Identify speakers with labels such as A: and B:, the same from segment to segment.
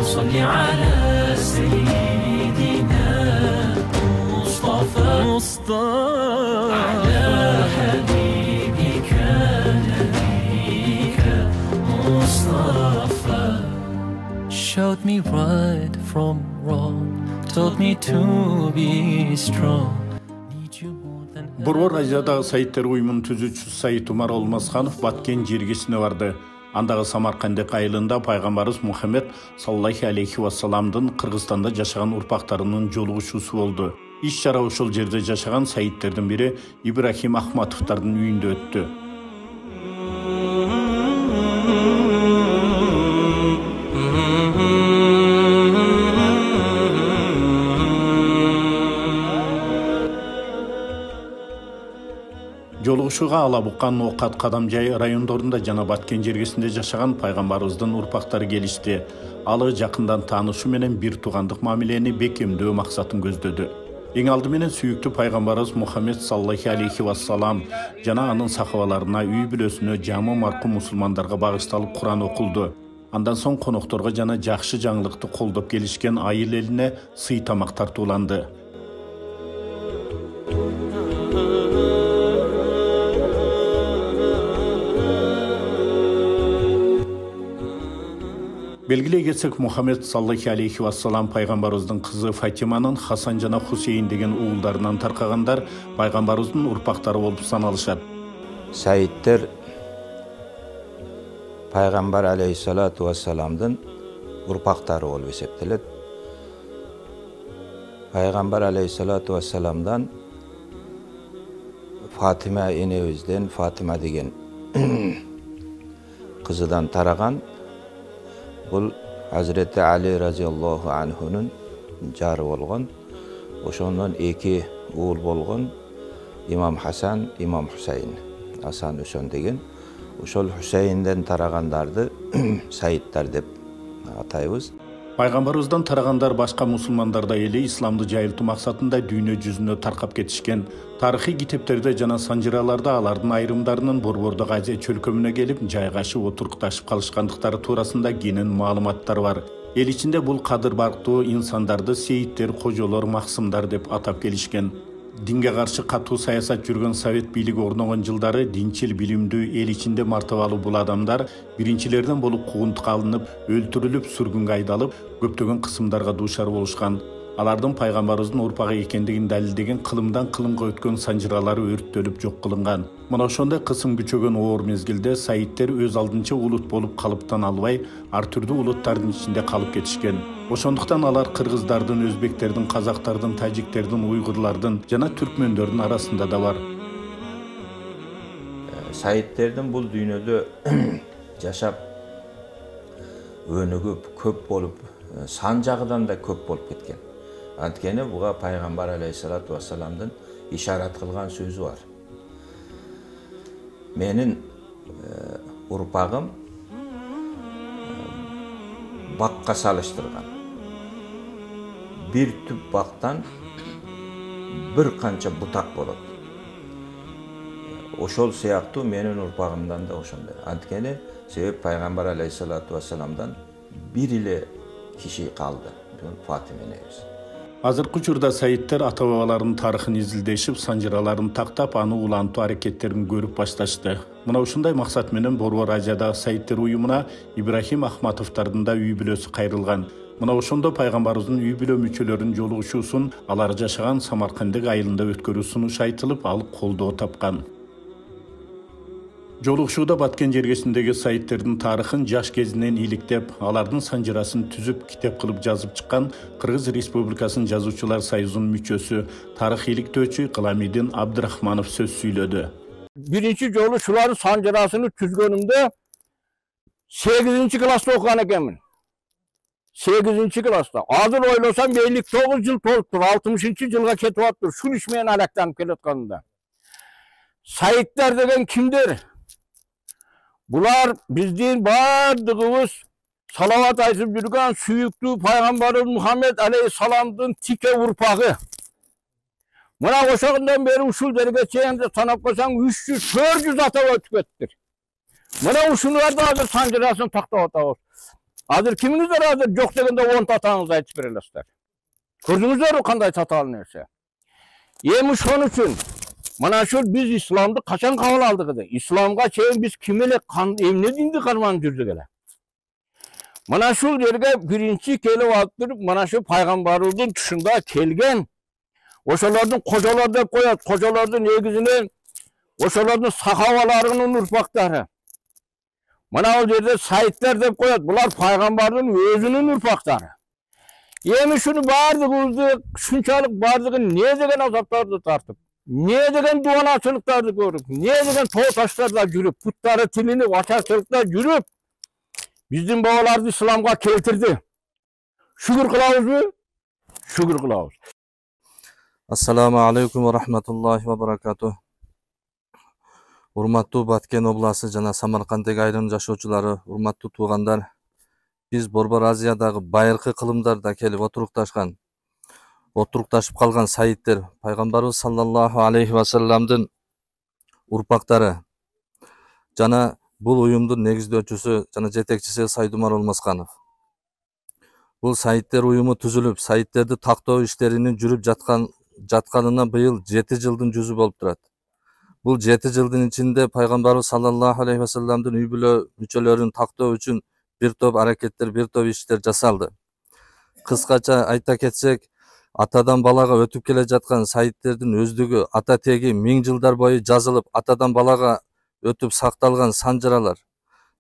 A: صل على سيدنا مصطفى على حبيبك نبيك مصطفى. Showed me right from wrong, told me to be strong.
B: Борбор Азиядағы сайттар уюмунун түзүүчүсү Сайыт Умар Олмасханов Баткен жергесине барды. Андагы Самаркандык айылында пайгамбарыбыз Мухаммед саллаллаху алейхи вассаламдын Кыргызстанда жашаган урпактарынын жолугушуусу болду. Иш-чара ошол жерде жашаган сайиттердин бири Ибрахим Ахматовдордун үйүндө өттү. Жолугушууга Алабукан, Окат, Кадамжай райондорунда жана Баткен жергесинде жашаган пайгамбарыбыздын урпактары келишти. Алы жакындан таанышуу менен бир туугандык мамилени бекемдөө максатын көздөдү. Эң алды менен сүйүктүү пайгамбарыбыз Мухаммед саллаллаху алейхи вассалам жана анын сахабаларына, үй бүлөсүнө, жамы маркум мусулмандарга багышталып Куран окулду. Андан соң конокторго жана жакшы жаңылыкты колдоп келишкен айыл элине сый тамак тартууланды. Белгилей кетсек, Мухаммед саллаллаху алейхи вассалам пайгамбарыбыздын кызы Фатиманын Хасан жана Хусейн деген уулдарынан таркагандар пайгамбарыбыздын урпактары болуп саналышат.
C: Сайиттер пайгамбар алейхиссалату вассаламдын урпактары болуп эсептелет. Пайгамбар алейхиссалату вассаламдан Фатима энебизден Фатима деген кызыдан тараган. Бұл Hazreti Ali разиаллаху анхунун жары болгон. Ошондон эки уул болгон Имам Хасан, Имам Хусейн, Асан Үсөн деген. Ошол Хусейнден тарагандарды сайиттар деп атайбыз.
B: Пайгамбарыбыздан тарагандар башка мусулмандарда эле исламды жайылтуу максатында дүйнө жүзүнө таркап кетишкен. Тарыхый китептерде жана санжыраларда алардын айрымдарынын Борбордогу Азия чөлкөмүнө келип жайгашып отурукташып калышкандыктары туурасында кенен маалыматтар бар. Эл ичинде бул кадыр барктуу инсандарды сейиттер, кожолор, максымдар деп атап келишкен. Динге каршы катуу саясат жүргөн Совет бийлиги орногон жылдары динчил, билимдүү, эл ичинде мартабалуу бул адамдар биринчилерден болуп куугунтукка алынып, өлтүрүлүп, сүргүнгө айдалып, көптөгөн кысымдарга дуушар болушкан. Алардын пайгамбарыбыздын урпагы экендигин далилдеген кылымдан кылымга өткөн санжыралары өрттөлүп жок кылынган. Мына ошондой кысым күчөгөн оор мезгилде сайиттер өз алдынча улут болуп калыптан албай, ар түрдүү улуттардын ичинде калып кетишкен. Ошондуктан алар кыргыздардын, өзбектердин, казактардын, тажиктердин, уйгурлардын жана түркмөндөрдүн арасында да бар.
C: Сайиттердин бул дүйнөдө жашап өнүгүп көп болуп, сан жагынан да көп болуп кеткен. Анткени буга пайгамбар алейхиссалату вассаламдын ишарат кылган сөзү бар. Менин урпагым бакка салыштырган. Bir түп бактан bir канча бутак болот. Ошол сыяктуу менин урпагымдан да ошондой. Анткени себеп пайгамбар алейхиссалату вассаламдан бир эле киши калды. Фатима энебиз.
B: Азыркы учурда сайиттер ата-бабаларынын тарыхын изилдешип, санжыраларын тактап, аны улантуу аракеттерин көрүп башташты. Мына ушундай максат менен Борбор Азиядагы сайиттер уюмуна Ибрахим Ахматовдордун да үй бүлөсү кайрылган. Мына ошондо пайгамбарыбыздын үй бүлө мүчөлөрүнүн жолугушуусун алар жашаган Самаркандык айылында өткөрүү сунушу айтылып, ал колдоо тапкан. Жолугушууда Баткен жергесиндеги сайиттердин тарыхын жаш кезинен иликтеп, алардын санжырасын түзүп, китеп кылып жазып чыккан Кыргыз Республикасынын Жазуучулар союзунун мүчөсү, тарых иликтөөчү Кыламидин Абдрахманов сөз сүйлөдү.
D: Биринчи жолу шулардын санжырасыны түзгөнүмдө 8-класста окуган экенмин. 8-класста. Азыр ойлосам 59 жыл толуптур, 60-жылга кетип атыптыр. Шул иш менен алектенип келатканымда. Сайиттер деген кимдер? Bular bizdin bardığımız salavat aytıp yürüyen suyuktü Peygamberimiz Muhammed Aleyhisselam'ın tike urpağı. Buna oşağından beri usul dergeceyinde tanıp koysan 300-400 ata ötükettir. Buna usullarda hazır sancırasını takta ata olur. Hazır kiminizler hazır yok degende 10 tatağınızı aytып berelesizler. Gördüңүздөр kандай tatağlı nerse. Emin şoň üçin mana şu biz İslam'dı kaçan kabul aldık edi. İslamga çeyin biz kim ele emne dindi karman жүрдük ele. Mana şu yerge birinci kelip alıp mana şu paygambarımыздın tuşunda kelgen oşalardın kocalar dep koyat, kocalardın negizine oşalardın sahabalarının urpakları. Mana o yerde Saidler dep koyat. Bular paygambarın özünün urpakları. Emin şunu bardığımızdı, şunçalık bardığın ne degen azaplardı tartıp, ne degen duanaçılıklardı görüp, ne degen toğ taşlarda yürüp, putları tilini vaçarçılıklar yürüp, bizim babalardı İslam'a keltirdi. Şükür kılavuz mu? Şükür kılavuz.
E: Assalamu alaikum wa rahmatullahi wa barakatuh. Urmattуу Баткен обласы жана Самарканддагы айрым жашоочулары, урматтуу туугандар, биз Борбор Азиядагы байыркы кылымдарда келип отурукташып калган Саидтер, пайгамбарыбыз саллаллаху алейхи ва салламдын урпактары жана бул уюмдун негиздөөчүсү жана жетекчиси Саид Умар Алмасканов. Бул Саидтер уюму түзүлүп, Саидтерди тактоо иштеринин жүрүп жатканына быйыл 7 жылдын жүзү болуп турат. Бул 7 жылдын ичинде пайгамбарыбыз саллаллаху алейхи ва салламдын үй бүлө мүчөлөрүн тактоо үчүн бир топ аракеттер, бир топ иштер жасалды. Кыскача айта кетсек, атадан балага өтүп келе жаткан Саидтердин өздүгү, ата теги 1000 жылдар бою жазылып, атадан балага өтүп сакталган санжыралар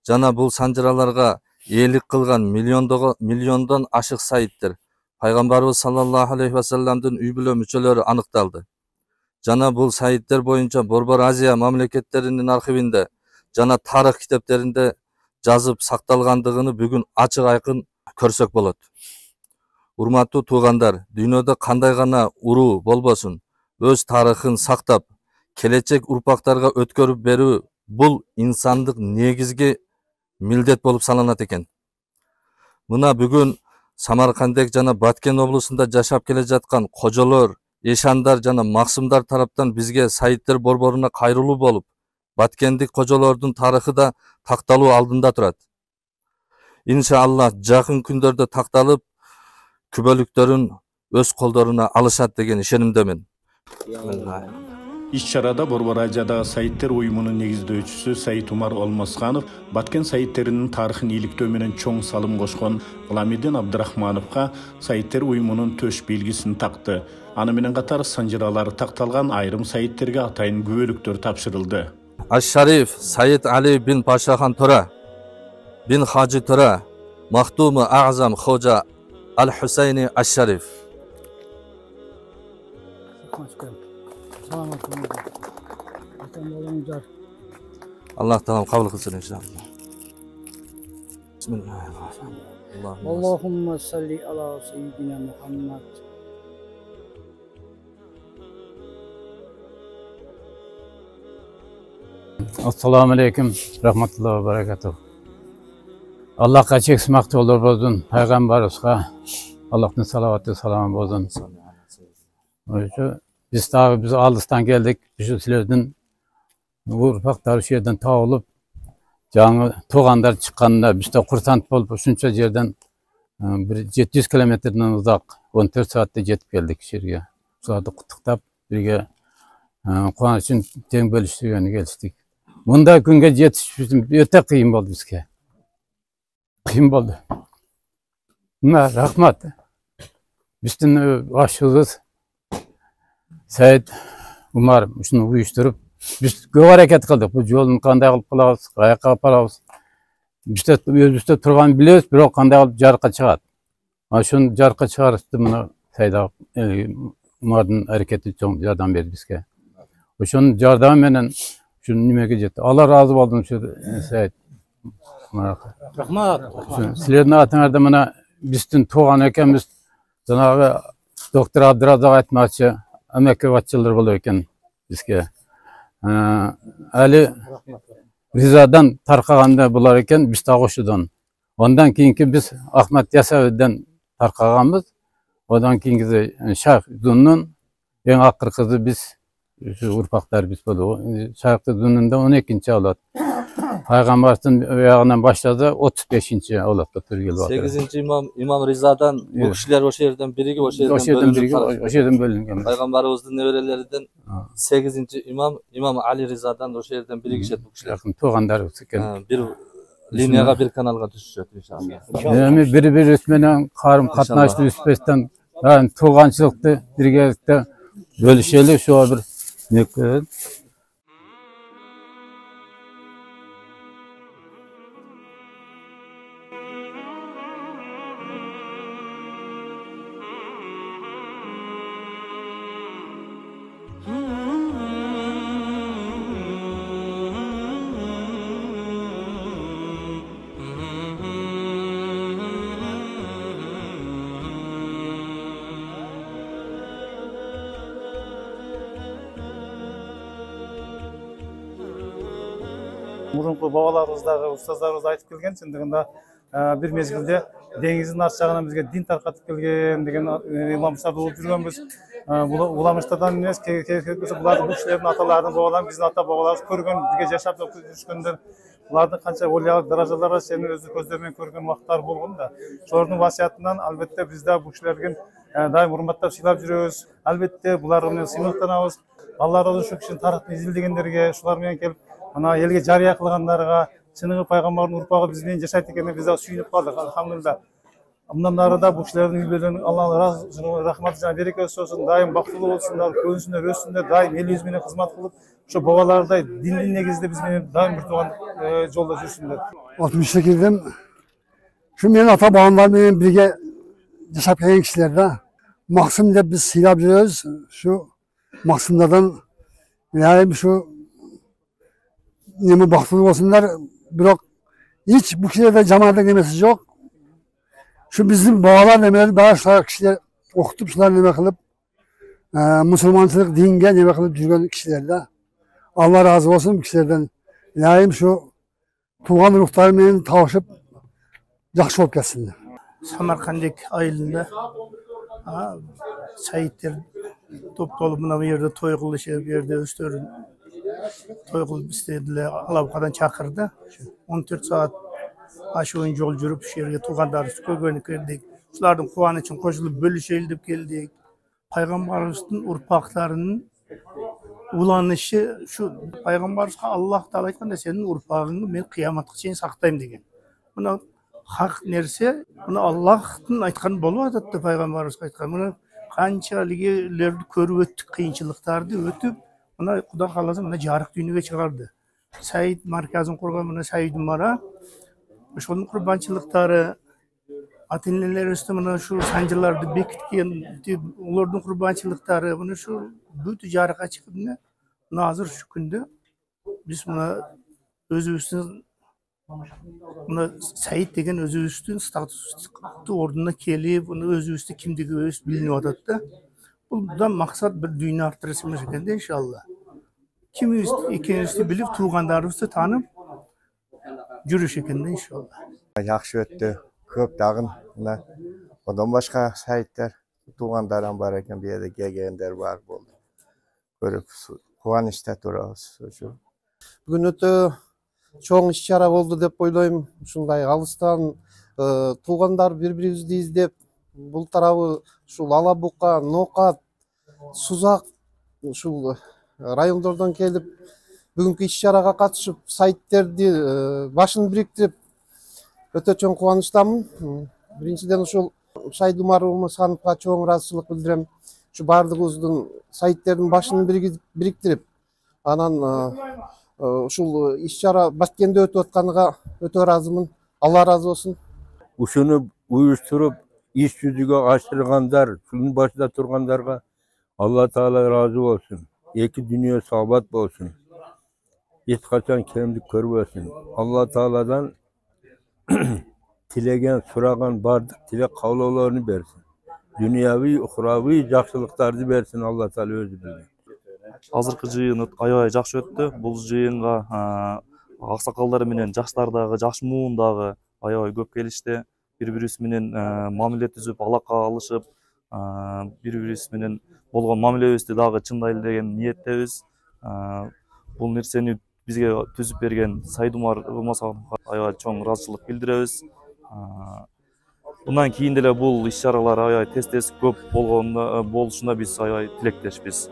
E: жана бул санжыраларга ээлик кылган миллиондон ашык Саидтер, пайгамбарыбыз саллаллаху алейхи ва салламдын үй бүлө мүчөлөрү аныкталды. Жана бул Саидтер боюнча Борбор Азия мамлекеттеринин архивинде жана тарых китептеринде жазып сакталгандыгын бүгүн ачык айкын көрсөк болот. Урматтуу туугандар, дүйнөдө кандай гана уруу болбосун, өз тарыхын сактап, келечек урпактарга өткөрүп берүү бул инсандык негизги милдет болуп саналат экен. Мына бүгүн Самаркандек жана Баткен облусунда жашап келе жаткан кожолор, эшандар жана максымдар тараптан бизге Саидтер борборуна кайрылуу болуп, Баткендик кожолордун тарыхы да такталуу алдында турат. Иншалла жакын күндөрдө такталып, күбөлүктөрүн өз колдоруна алышат деген ишенимдемин.
B: Иш-чарада Борбор Азиядагы Саидтер уюмунун негиздөөчүсү Саид Умар Алмасканов Баткен Саидтеринин тарыхын иликтөө менен чоң салым кошкон Ламидин Абдырахмановго Саидтер уюмунун төш белгисин такты. Аны менен катар санжыралары такталган айрым Саидтерге атайын күбөлүктөр тапшырылды.
E: Аш-Шариф Саид Али бин Пашахан Тора бин Хаджи Тора Махтумы Аъзам Хожа Ал-Хусайни Аш-Шариф. Allah taala kabul kılsın inşallah. Bismillahirrahmanirrahim.
F: Allahümme salli ala seyyidina Muhammed. Assalamu alaikum rahmetullahi ve barakatuh. Allah'a çeksiz maktulur bozun, Peygamberimizga Allah'ın salavatı salamı bozun. Biz tabi biz alıstan geldik, sizlerden urpaklar şu yerden tağılıp, canı toğandar çıkanında biz de kursant bolup, şunca yerden 700 kilometreden uzak, 14 saatte jetip geldik şerge. Suadı kutuktap, birge kuan için teң bölüştürgeni geliştik. Bunda günge jetiş bizim öte kıyım oldu bizge. Kıyım oldu. Buna rahmat. Bizden başımız Said Umar şunu uyuşturup biz көп hareket kıldık. Bu yolun kanday kılıp kılabız, kayakka aparabız. Biz de özümüzde turgan biliyoruz, bir o kanday kılıp jarka çıgat. Şunu jarka çıkarıştı bunu Said Umar'ın hareketi çok yardım verdi bizge. Şunun yardımı menen şunu nimege jetti. Allah razı oldum şu Said Umar'a. Rahmat. Sizlerin atınarda bana bizden tuğan ekemiz Cenab-ı Doktor Abdürazak aytmakçı emek vatçılar buluyor eken bizge. Ali Riza'dan tarqaganda bular eken biz Tağuşu'dan. Ondan keyinki biz Ahmet Yasavi'den tarqaganmiz. Odan keyinki Şayx Zun'un en akır kızı biz şu urpaklar biz buluyor. Şayx Zun'un da 12. avlat. Peygamber'in ayağından başladı 35. olapta tur gelip atır.
E: 8. İmam Riza'dan bu
F: Evet.
E: kişiler o şehirden birigi, o şehirden
F: O şeyden biri,
E: bölünüp
F: o şeyden bölüngen.
E: Peygamberimizin nevelelerinden
F: Ha.
E: 8. İmam Ali Riza'dan o şehirden biri kişi bu kişiler.
F: Yakın tuğanlar ötüken.
E: Bir linyaga, bir kanalga düşecek inşallah.
F: Yani bir ötmenen karım katnaştı üspesten. Yani tuğançılıkta, birgelikte bölüşeli şu bir ne
G: Murunku babalarımızдағы ұстаздарымыз айтып келген, шындығында bir mezgilde dengizin arт жағынан бізге din тарқатып келген деген имамшылар болып жүргенбіз. Уламыштардан емес, бұлардың бұл кісілердің аталарының бабаларын біздің ата бабаларымыз көрген, бірге жашап жүргендер. Бұлардың қанша олиялық даражаларға сені өзі көздермен көрген уақыттар болған да. Солардың васиятынан әлбетте біз де бұл кісілерге дайым құрматтап сыйлап жүреміз. Әлбетте бұлармен сыйлықтанамыз. Алла разы olsun şu kişinin tarixini izlediğinlerге, şularмен келіп ана елге жария қылғандарға, шынығы пайғамбардың ұрпағы бізбен жашайды екеніне біз сүйініп қалдық, алхамдулилля. Bundan ары да бұл кісілердің үйлерінің Алланың рахматы және берекесі болсын, дайым бақытты болсындар, көбісіндер өссіндер, дайым ел өзіменен қызмат қылып, şu babalarday din negizde bizмен дайым бір туған жолда жүрсіндер.
H: 68'den şu benim ata babamlarla birge yaşap gelen kişilerde Maksım da biz silahı biliyoruz. Şu Maksımlardan yani şu neme baktığını olsunlar bırak hiç bu kişilerde cemaate demesi yok. Şu bizim babalar demeleri daha şu kişiler okutup şunlar neme kılıp Müslümançılık dinge neme kılıp жүрген kişilerde Allah razı olsun bu kişilerden. Yani şu tuğan ruhlarıyla tavışıp жақсы болып келсін.
G: Samarkandek ayılında Saidler topluluğu buna bir yerde toy kılışı bir yerde üstörün toy kılıp istediler. Alabuka'dan çakırdı. 14 saat aşı oyun yol жүрüp şu yerге tuğandarız kögönü kirdik. Şulardan kuvan için koşulup bölüşeldip geldik. Peygamberimizin urpaklarının ulanışı şu Peygamberimizge Allah Teala aytganda senin urpağını men kıyamatga çeyin saktayım degen. Buna hak nerse buni Allah'ın aytkan bolup atatdı Peygamberimiz aytkan. Buni kançalıgilерди көрүп өттүк, кыйынчылыктарды өтүп, мына Кудай кааласа мына жарык дүйнөгө чыгарды. Said markazын курган мына Said Умара ошонун курбанчылыктары ата-энелерибизди мына şu санжыларды бекиткен, улардын курбанчылыктары мына şu бүт жарыкка чыгып мына азыр şu күндө биз мына өзүбүздүн Buna Said degen özübüzdün statusu orduna kelip, bunu özübüzdü kimdigi öz bilinip atadı. Bundan maksat bir dünya arttırısımız ekende inşallah. Kimiz ikimizni bilip, tuğanlarımızды tanıp, жүрүш ekende inşallah.
I: Yaxşı öttü, köp dağın. Ondan başka Saidler, tuğanlarım var eken bir yerde gelgenler var oldu. Görüp, kuvanışta durabız.
J: Bugün ötü çoğun iş-çara oldu dep oyloyum. Ушундай алыстан туугандар бири-бирибизди издеп, бул тарабы ушул Алабука, Нокат, Сузак ушул райондордон келип, бүгүнкү иш-чарага катышып, Saidтерди башын бириктирип, өтө чоң кубанычтамын. Биринчиден ушул Said Умар Умархановго чоң ыраазычылык билдирем. Ушу баардыгыбыздын Saidтердин башын бириктирип, анан ушул иш-чара Баткенде өтүп атканга өтө ыраазымын. Алла разы болсун.
K: Ушуну уюштуруп, иш жүзүгө ашыргандар, шунун башында тургандарга Алла Таала разы болсун. Эки дүйнө саабат болсун. Эч качан кемдик көрбөсүн. Алла Тааладан тилеген, сураган бардык тилек каалоолорун берсин. Дүйнөви, ухравый жакшылыктарды берсин Алла Таала өзү билет.
L: Азыркы жыйын аябай жакшы өттү. Бул жыйынга аксакалдар менен жаштар дагы, жаш муун дагы аябай көп келишти. Бири-бирибиз менен мамиле түзүп, алака алышып, бири-бирибиз менен болгон мамилебизди дагы чындайлы деген ниеттебиз. Бул нерсени бизге түзүп берген Сайдумар Ымасановго аябай чоң ыраазычылык билдиребиз. Bundan keyin деле бул иш-чаралар аябай тез көп болушуна биз аябай тилектешпиз.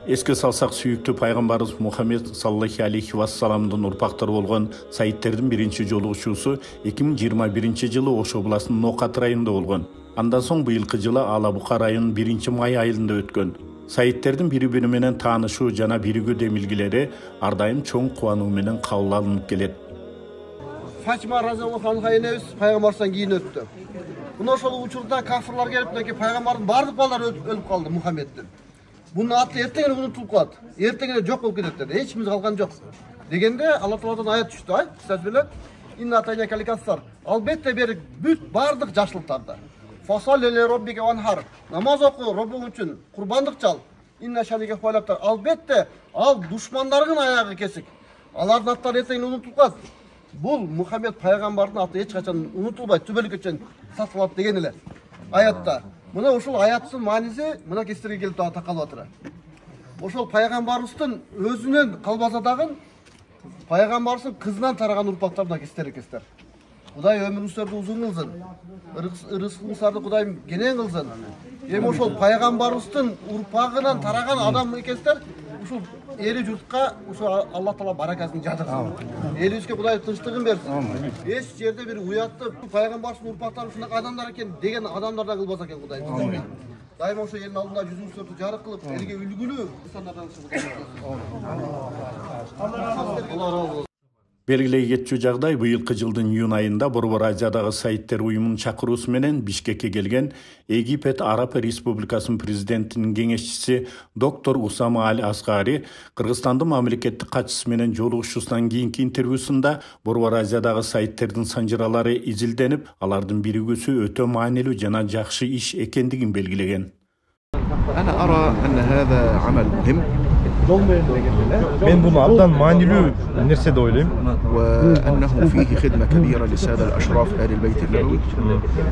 B: Еске салсақ, сүйікті пайғамбарымыз Мұхаммед саллаллаху алейхи вассаламдың ұрпақтары болған Саидтердің бірінші жолугушуусу 2021 жылы Ош областынын Ноқат районунда болгон. Андан соң быйылкы жылы Ала-Бука районунун 1-май айында өткөн. Саидтердің бири-бири менен таанышуу жана биригүү демилгилери ар дайым чоң кубануу менен кабыл алынып келет.
J: Фатима разияллаху анха энебиз пайгамбардан кийин өттү. Мына ошол учурда кафирлар келип, мынакей пайгамбардын бардык балдары өлүп калды Мухаммеддин. Bunun аты ертеңіне ұмытылып қалады. Ертеңіне жоқ болып кетеді. Ешкіміз қалған жоқ. Дегенде Алла Тағаладан аят түсті. Стәжбелер. Инна атайнака ликассар. Албетте берік бүт бардық жашылықтарды. Фасалли ли роббике ванхар. Намаз оқы Роббың үшін құрбандық жал. Инна шанике хуалаптар. Албетте ал душмандарының аяғы кесік. Алардың аттары ертеңіне ұмытылып қалады. Бұл Мұхаммед пайғамбардың аты ешқашан ұмытылбайды. Түбелік үшін сатылады деген еле. Аятта. Мына ошол аяттын мааниси мына кестерге келип такалып атыр. Ошол пайгамбарыбыздын өзүнөн калбаса дагы пайгамбарыбыздын кызынан тараган урпактарына кестер. Кудай өмүрүңүздөрдү узун кылсын. Рызкыңыздарды Кудайым кенен кылсын. Эми ошол пайгамбарыбыздын урпагынан тараган адам экенсиздер, ушул эли журтка ушул Алла Таала баракасын жадырсын. Элибизге Кудай тынчтыгын берсин. Эч жерде бир уятты пайгамбарыбыздын урпактары ушундак адамдар экен деген адамдардан кылбаса экен Кудай. Дайыма ошо элдин алдында жүзүңүздөрдү жарык кылып, элге үлгүлүү insanlardan кылсын.
B: Белгилей кетчү жагдай быйылкы жылдын июнь айында Борбор Азиядагы Саидтер уюмунун чакыруусу менен Бишкекке келген Египет Араб Республикасынын президентинин кеңешчиси доктор Усама Аль-Асгари Кыргызстандын мамлекеттик катчысы менен жолугушуусунан кийинки интервьюсунда Борбор Азиядагы Саидтердин санжыралары изилденип, алардын биригүүсү өтө маанилүү жана жакшы иш экендигин белгилеген.
M: أنا أرى أن هذا عمل مهم.
N: Ben bunu abdan manilүү nerse de oylayım.
M: وأنه فيه خدمة كبيرة للسادة الأشراف آل البيت النبوي.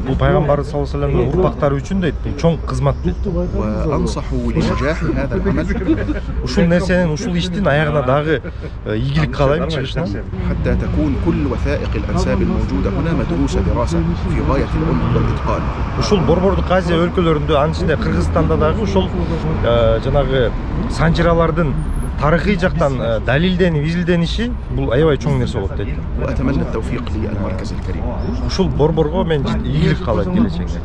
N: Bu Peygamber sallallahu aleyhi ve sellem'in urpakları üçün de çoğun kızmat.
M: وأنصح لنجاح هذا العمل.
N: Uşul nersenin, uşul iştin ayağına dağı iyilik kalayım çıkışına.
M: حتى تكون كل وثائق الأنساب الموجودة هنا مدروسة دراسة في غاية العمق والإتقان.
N: Uşul Borborduk Aziya өлkөлөрүндө, анын ичинде Кыргызстанда дагы ушул жанагы санжыраlardын тарыхый жактан далилденип, изилдениши бул аябай чоң нерсе болот дейт.
M: وأتمنى التوفيق للمركز الكريم.
N: Ушул Борборго мен ийгилик каалайт келечекте.